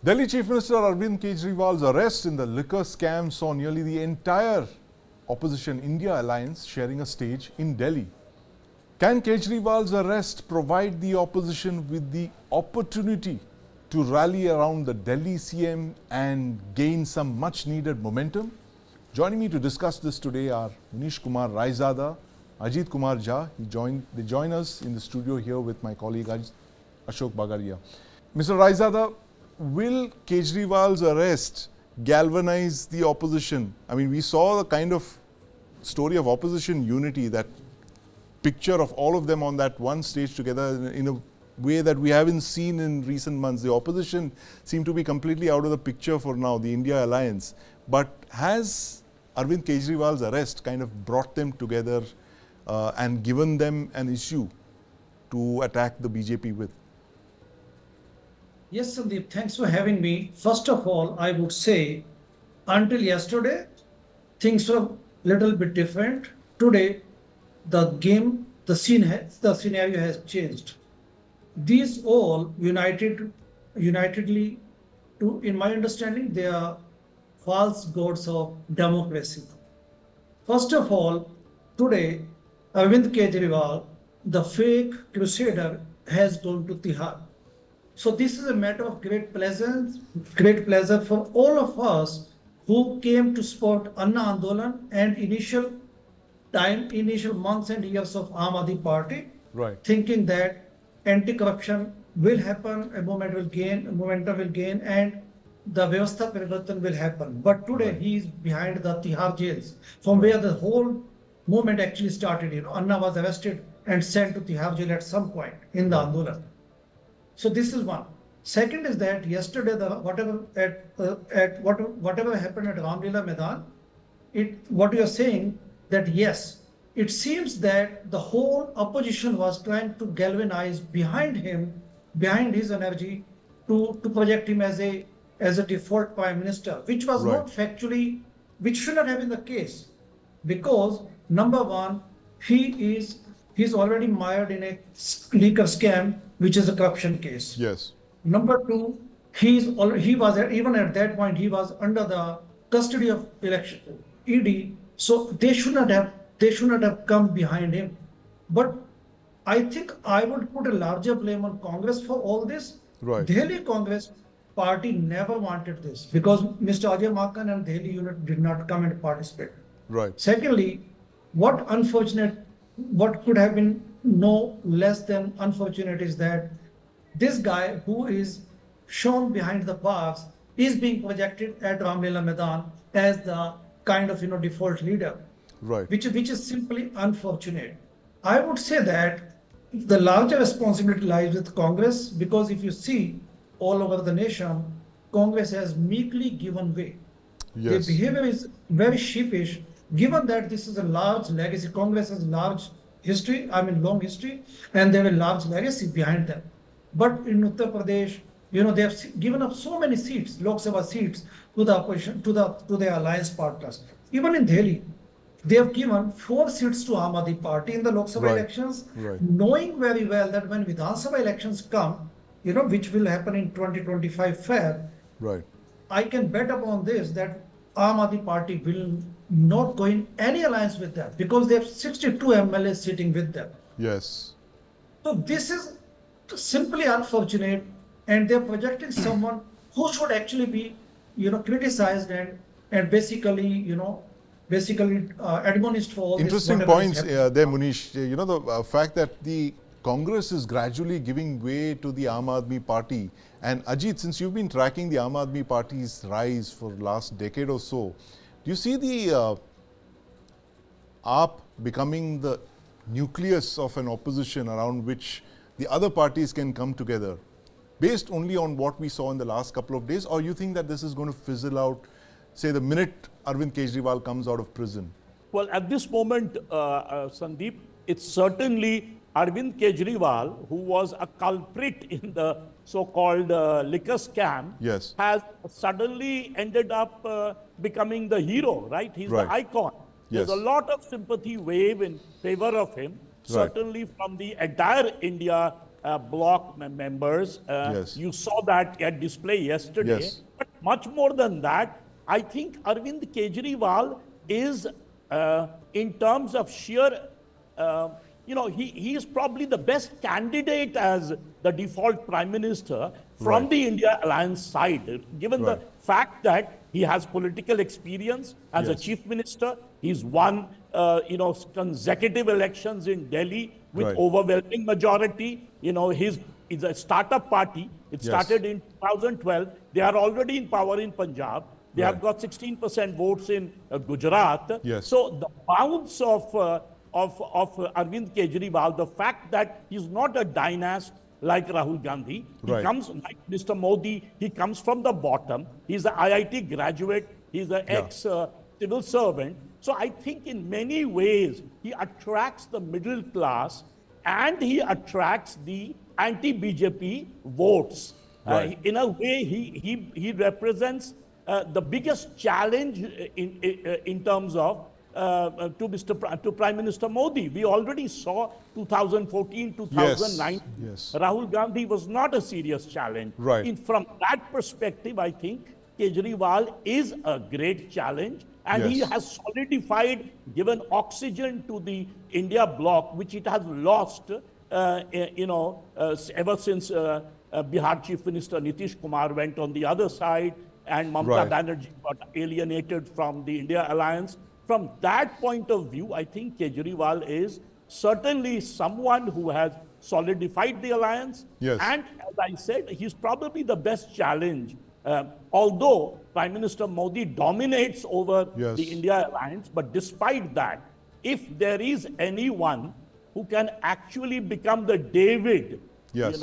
Delhi Chief Minister Arvind Kejriwal's arrest in the liquor scam saw nearly the entire opposition India alliance sharing a stage in Delhi. Can Kejriwal's arrest provide the opposition with the opportunity to rally around the Delhi CM and gain some much needed momentum? Joining me to discuss this today are Munish Kumar Raizada, Ajit K Jha. They join us in the studio here with my colleague Ashok Bagadia. Mr. Raizada, will Kejriwal's arrest galvanize the opposition? I mean, we saw the kind of story of opposition unity, that picture of all of them on that one stage together in a way that we haven't seen in recent months. The opposition seemed to be completely out of the picture for now, the India alliance. But has Arvind Kejriwal's arrest kind of brought them together and given them an issue to attack the BJP with? Yes, Sandeep, thanks for having me. First of all, I would say until yesterday, things were a little bit different. Today, the scenario has changed. These all unitedly, in my understanding, they are false gods of democracy. First of all, today, Arvind Kejriwal, the fake crusader, has gone to Tihar. So this is a matter of great pleasure for all of us who came to support Anna Andolan and initial months and years of Aam Aadmi Party, right, thinking that anti-corruption will happen, a momentum will gain, and the Vyavastha Parivartan will happen. But today he is behind the Tihar jails, from where the whole movement actually started. Anna was arrested and sent to Tihar jail at some point in the Andolan. So this is one. Second is that yesterday, whatever happened at Ramlila Maidan, what you are saying that yes, it seems that the whole opposition was trying to galvanize behind him, behind his energy, to project him as a default prime minister, which was not factually, which should not have been the case, because number one, he's already mired in a liquor scam, which is a corruption case. Yes. Number two, he was even at that point he was under the custody of election ED, so they should not have come behind him. But I think I would put a larger blame on Congress for all this. Right. Delhi Congress Party never wanted this, because Mr. Ajay Makan and Delhi unit did not come and participate. Right. Secondly, what could have been no less than unfortunate is that this guy who is shown behind the bars is being projected at Ramlila Maidan as the kind of default leader, right, which is simply unfortunate. I would say that the larger responsibility lies with Congress, because if you see all over the nation, Congress has meekly given way. Yes. Their behavior is very sheepish, given that this is a large legacy. Congress has long history, and they have a large legacy behind them. But in Uttar Pradesh, they have given up so many seats, Lok Sabha seats, to the opposition, to their alliance partners. Even in Delhi, they have given 4 seats to Aam Aadmi Party in the Lok Sabha elections, knowing very well that when Vidhan Sabha elections come, which will happen in 2025 Feb, right, I can bet upon this that Aam Aadmi Party will not go in any alliance with them, because they have 62 MLAs sitting with them. yes. So this is simply unfortunate, and they're projecting someone who should actually be, criticized and basically admonished for all this. Interesting points there, Munish. The fact that the Congress is gradually giving way to the Aam Aadmi Party. And Ajit, since you've been tracking the Aam Aadmi Party's rise for the last decade or so, do you see the AAP becoming the nucleus of an opposition around which the other parties can come together, based only on what we saw in the last couple of days? Or you think that this is going to fizzle out, say, the minute Arvind Kejriwal comes out of prison? Well, at this moment, Sandeep, it's certainly Arvind Kejriwal, who was a culprit in the so-called liquor scam, yes, has suddenly ended up becoming the hero, right? He's the icon. Yes. There's a lot of sympathy wave in favor of him, certainly from the entire India bloc members. Yes. You saw that at display yesterday. Yes. But much more than that, I think Arvind Kejriwal is, in terms of sheer, he is probably the best candidate as the default prime minister from Right. the India alliance side, given the Right. fact that he has political experience as a Yes. chief minister. He's won, consecutive elections in Delhi with Right. overwhelming majority. He's a startup party. It Yes. started in 2012. They are already in power in Punjab. They have Right. got 16% votes in Gujarat. Yes. So the bounce of Arvind Kejriwal, the fact that he's not a dynast like Rahul Gandhi, he Right. comes like Mr. Modi, he comes from the bottom. He's an IIT graduate. He's an ex civil servant. So I think in many ways he attracts the middle class and he attracts the anti-BJP votes. Right. In a way, he represents the biggest challenge in terms of to Prime Minister Modi. We already saw 2014, 2009. Yes. Rahul Gandhi was not a serious challenge. Right. From that perspective, I think Kejriwal is a great challenge, and he Yes. has solidified, given oxygen to the India bloc, which it has lost, ever since Bihar Chief Minister Nitish Kumar went on the other side, and Mamata Right. Banerjee got alienated from the India alliance. From that point of view, I think Kejriwal is certainly someone who has solidified the alliance. Yes. And as I said, he's probably the best challenge. Although Prime Minister Modi dominates over Yes. the India alliance, but despite that, if there is anyone who can actually become the David, Yes.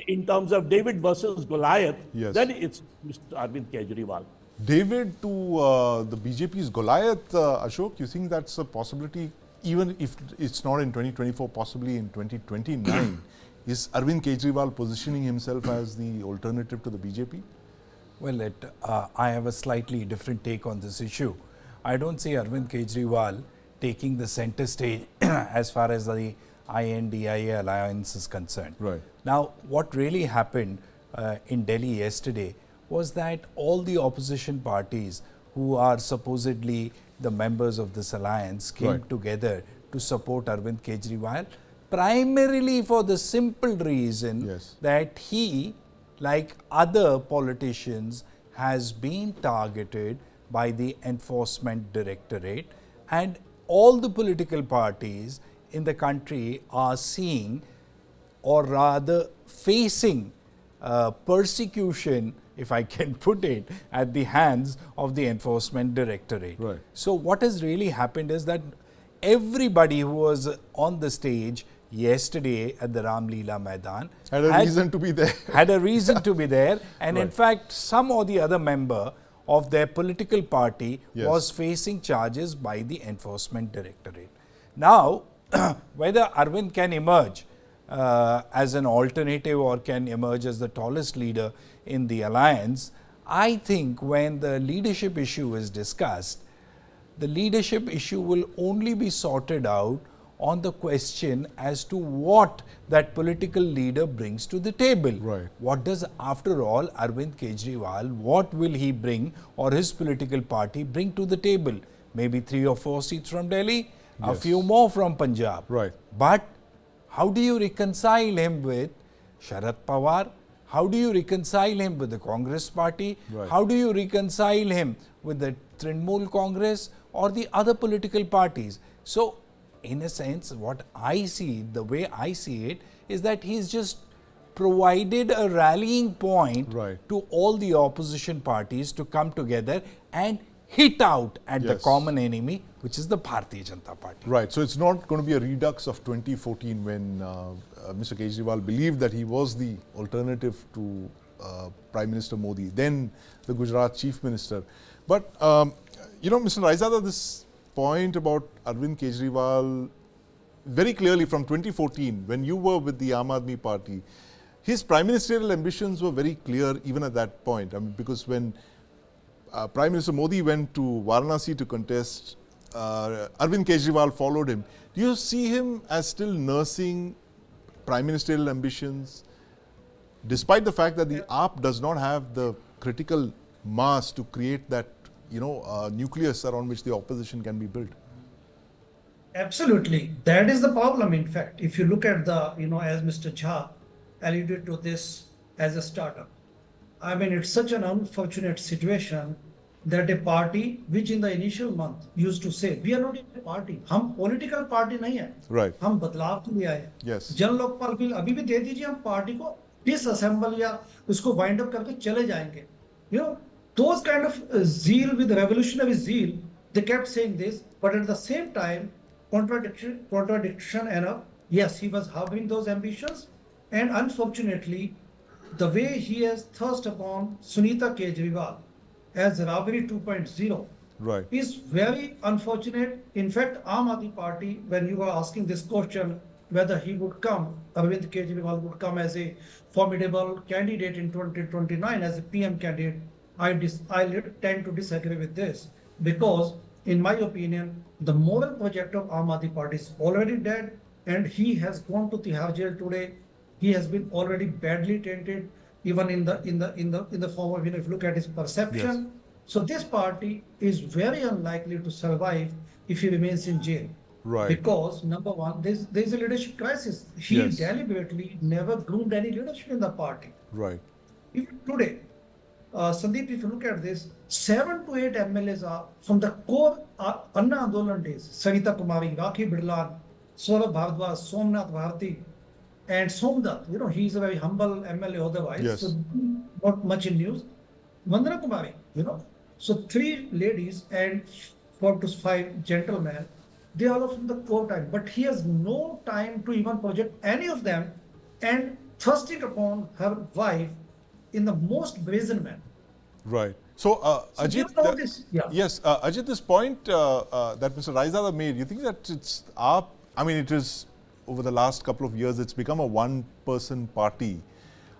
in terms of David versus Goliath, Yes. then it's Mr. Arvind Kejriwal. David to the BJP's Goliath, Ashok, you think that's a possibility, even if it's not in 2024, possibly in 2029? Is Arvind Kejriwal positioning himself as the alternative to the BJP? Well, I have a slightly different take on this issue. I don't see Arvind Kejriwal taking the center stage as far as the INDIA alliance is concerned. Right. Now, what really happened in Delhi yesterday was that all the opposition parties who are supposedly the members of this alliance came Right. together to support Arvind Kejriwal, primarily for the simple reason Yes. that he, like other politicians, has been targeted by the Enforcement Directorate, and all the political parties in the country are seeing, or rather facing, persecution, if I can put it, at the hands of the Enforcement Directorate. Right. So what has really happened is that everybody who was on the stage yesterday at the Ram Leela Maidan Had a reason to be there. had a reason to be there, and in Right. fact some or the other member of their political party Yes. was facing charges by the Enforcement Directorate. Now, whether Arvind can emerge as an alternative or can emerge as the tallest leader in the alliance, I think when the leadership issue is discussed, the leadership issue will only be sorted out on the question as to what that political leader brings to the table. Right. What does, after all, Arvind Kejriwal, what will he bring, or his political party bring to the table? Maybe 3 or 4 seats from Delhi, a Yes. few more from Punjab. Right. But how do you reconcile him with Sharad Pawar? How do you reconcile him with the Congress party? Right. How do you reconcile him with the Trinamool Congress or the other political parties? So, in a sense, what I see, the way I see it, is that he's just provided a rallying point Right. to all the opposition parties to come together and hit out at the Yes. common enemy, which is the Bhartiya Janata Party. Right. So it's not going to be a redux of 2014 when Mr. Kejriwal believed that he was the alternative to Prime Minister Modi, then the Gujarat Chief Minister. But, Mr. Raizada, this point about Arvind Kejriwal, very clearly from 2014, when you were with the Aam Aadmi Party, his prime ministerial ambitions were very clear even at that point. I mean, because when Prime Minister Modi went to Varanasi to contest, Arvind Kejriwal followed him. Do you see him as still nursing prime ministerial ambitions, despite the fact that the AAP does not have the critical mass to create that, nucleus around which the opposition can be built. Absolutely. That is the problem, in fact. If you look at the, as Mr. Jha alluded to this as a startup, I mean, it's such an unfortunate situation that a party which in the initial month used to say, we are not a party, हम political party नहीं है, Right. हम बदलाव के लिए आए, Yes. जन Lokpal bill अभी भी दे दीजिए, हम पार्टी को disassemble या उसको wind up करके चले जाएंगे. Those kind of zeal with revolutionary zeal, they kept saying this, but at the same time, contradiction enough, yes, he was harboring those ambitions, and unfortunately, the way he has thrust upon Sunita Kejriwal as Rabri 2.0 Right. is very unfortunate. In fact, Aam Aadmi Party, when you were asking this question, whether he would come, Arvind Kejriwal would come as a formidable candidate in 2029 as a PM candidate, I tend to disagree with this, because in my opinion, the moral project of Aam Aadmi Party is already dead, and he has gone to Tihar jail today. He has been already badly tainted, even in the form of, if you look at his perception. Yes. So this party is very unlikely to survive if he remains in jail. Right. Because number one, there's a leadership crisis. He Yes. deliberately never groomed any leadership in the party. Right. Even today, Sandeep, if you look at this, 7 to 8 MLAs are from the core Anna Andolan days. Sarita Kumari, Rakhi Bidlan, Saurabh Bhardwaj, Somnath Bharti, and Somnath. He's a very humble MLA otherwise. Yes. So not much in news. Vandana Kumari, So 3 ladies and 4 to 5 gentlemen, they are all from the core time. But he has no time to even project any of them, and thrusting upon her wife in the most brazen manner. Right. So, Ajit, given all this, yeah. yes, Ajit, this point that Mr. Raizada made, you think that it is over the last couple of years, it's become a one-person party.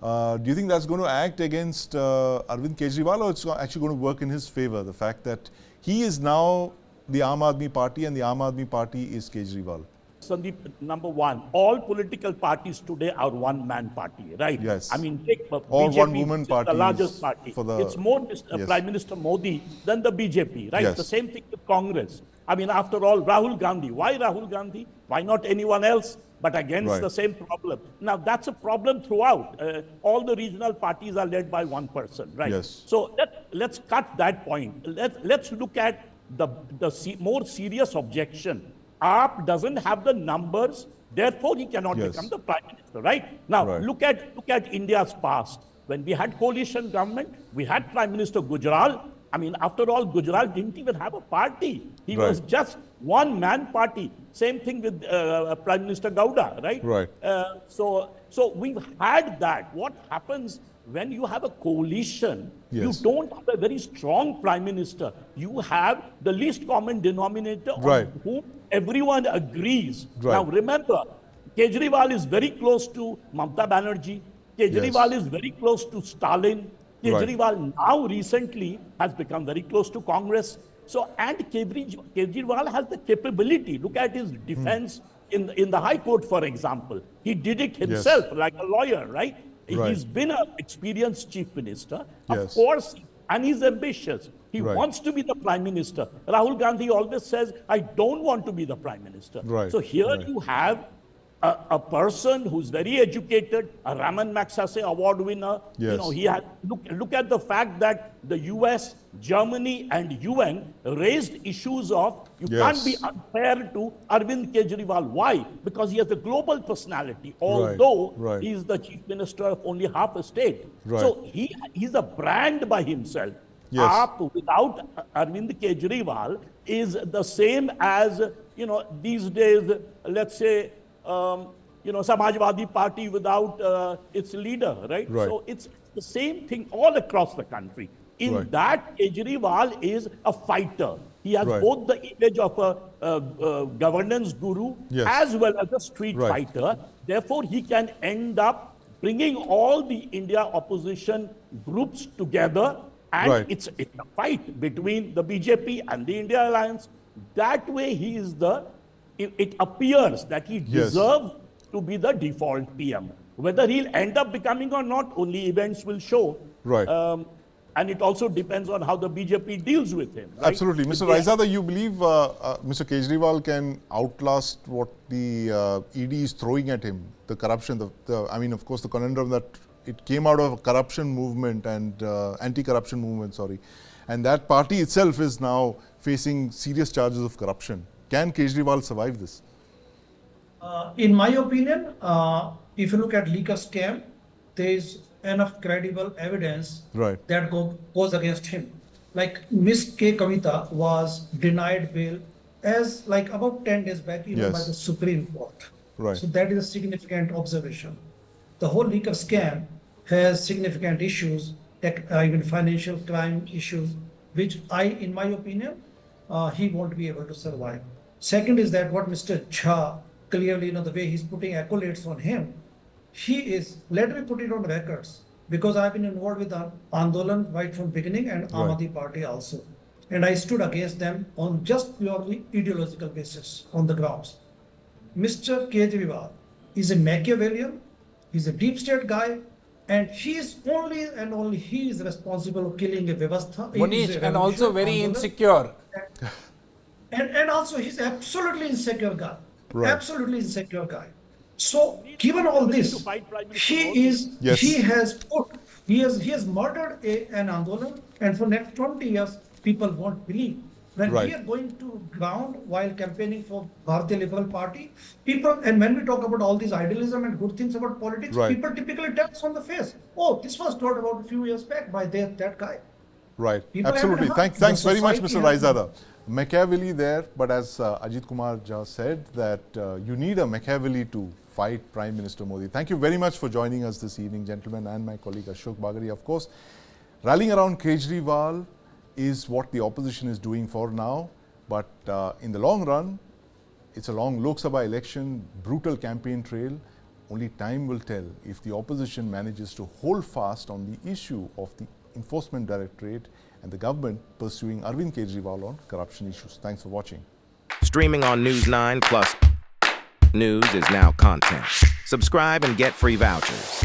Do you think that's going to act against Arvind Kejriwal, or it's actually going to work in his favor? The fact that he is now the Aam Aadmi Party and the Aam Aadmi Party is Kejriwal. Sandeep, number one, all political parties today are one-man party, right? Yes. I mean, take Or BJP, one-woman which is party the largest party. It's more Yes. Prime Minister Modi than the BJP, right? Yes. The same thing with Congress. I mean, after all, Rahul Gandhi. Why Rahul Gandhi? Why not anyone else? But against Right. the same problem. Now, that's a problem throughout. All the regional parties are led by one person, right? Yes. So let's cut that point. Let's look at the more serious objection. AAP doesn't have the numbers, therefore he cannot Yes. become the prime minister, right? Now, Right. look at India's past. When we had coalition government, we had Prime Minister Gujral. I mean, after all, Gujral didn't even have a party. He Right. was just one-man party. Same thing with Prime Minister Gowda, right? Right. So we've had that. What happens when you have a coalition? Yes. You don't have a very strong prime minister. You have the least common denominator Right. on whom everyone agrees. Right. Now remember, Kejriwal is very close to Mamata Banerjee. Kejriwal Yes. is very close to Stalin. Kejriwal now recently has become very close to Congress. So, and Kejriwal has the capability. Look at his defense in the High Court, for example. He did it himself like a lawyer, right? Right. He's been an experienced chief minister. Of Yes. course, and he's ambitious. He Right. wants to be the prime minister. Rahul Gandhi always says, I don't want to be the prime minister. Right. So here Right. you have a person who's very educated, a Raman Magsaysay award winner. Yes. He had look at the fact that the US, Germany, and UN raised issues of you Yes. can't be unfair to Arvind Kejriwal. Why? Because he has a global personality, although Right. he is the chief minister of only half a state. Right. So he's a brand by himself. Yes. AAP without Arvind Kejriwal is the same as, these days, let's say, Samajwadi Party without its leader, right? Right. So it's the same thing all across the country. In Right. that, Kejriwal is a fighter. He has Right. both the image of a governance guru Yes. as well as a street Right. fighter. Therefore, he can end up bringing all the India opposition groups together, and Right. it's a fight between the BJP and the India Alliance. That way, he is it appears that he Yes. deserves to be the default PM. Whether he'll end up becoming or not, only events will show. Right. And it also depends on how the BJP deals with him. Right? Absolutely. Mr. Raizada, you believe Mr. Kejriwal can outlast what the ED is throwing at him? The corruption, I mean, of course, the conundrum that it came out of a corruption movement and anti-corruption movement, sorry. And that party itself is now facing serious charges of corruption. Can Kejriwal survive this? In my opinion, if you look at leaker scam, there is enough credible evidence that goes against him. Like Ms. K. Kavita was denied bail as like about 10 days back, even by the Supreme Court. Right. So that is a significant observation. The whole leaker scam has significant issues, even financial crime issues, which in my opinion, he won't be able to survive. Second is that what Mr. Jha, clearly, the way he's putting accolades on him, let me put it on records, because I've been involved with the Andolan right from beginning and Aam Aadmi Party also. And I stood against them on just purely ideological basis on the grounds. Mr. Kejriwal is a Machiavellian, he's a deep state guy, and he is only he is responsible for killing a Vyavastha. Munish, and also very insecure. And also he's absolutely insecure guy. Right. Absolutely insecure guy. So given all this, he has murdered an Andolan, and for next 20 years, people won't believe. When we are going to ground while campaigning for Bhartiya Liberal Party, and when we talk about all these idealism and good things about politics, people typically tell us on the face, oh, this was told about a few years back by that guy. Right, People absolutely. Thanks very much, Mr. Raizada. Machiavelli there, but as Ajit Kumar Jha said, that you need a Machiavelli to fight Prime Minister Modi. Thank you very much for joining us this evening, gentlemen, and my colleague Ashok Bagadia. Of course, rallying around Kejriwal is what the opposition is doing for now, but in the long run, it's a long Lok Sabha election, brutal campaign trail. Only time will tell if the opposition manages to hold fast on the issue of the Enforcement Directorate and the government pursuing Arvind Kejriwal on corruption issues. Thanks for watching. Streaming on News9 Plus. News is now content. Subscribe and get free vouchers.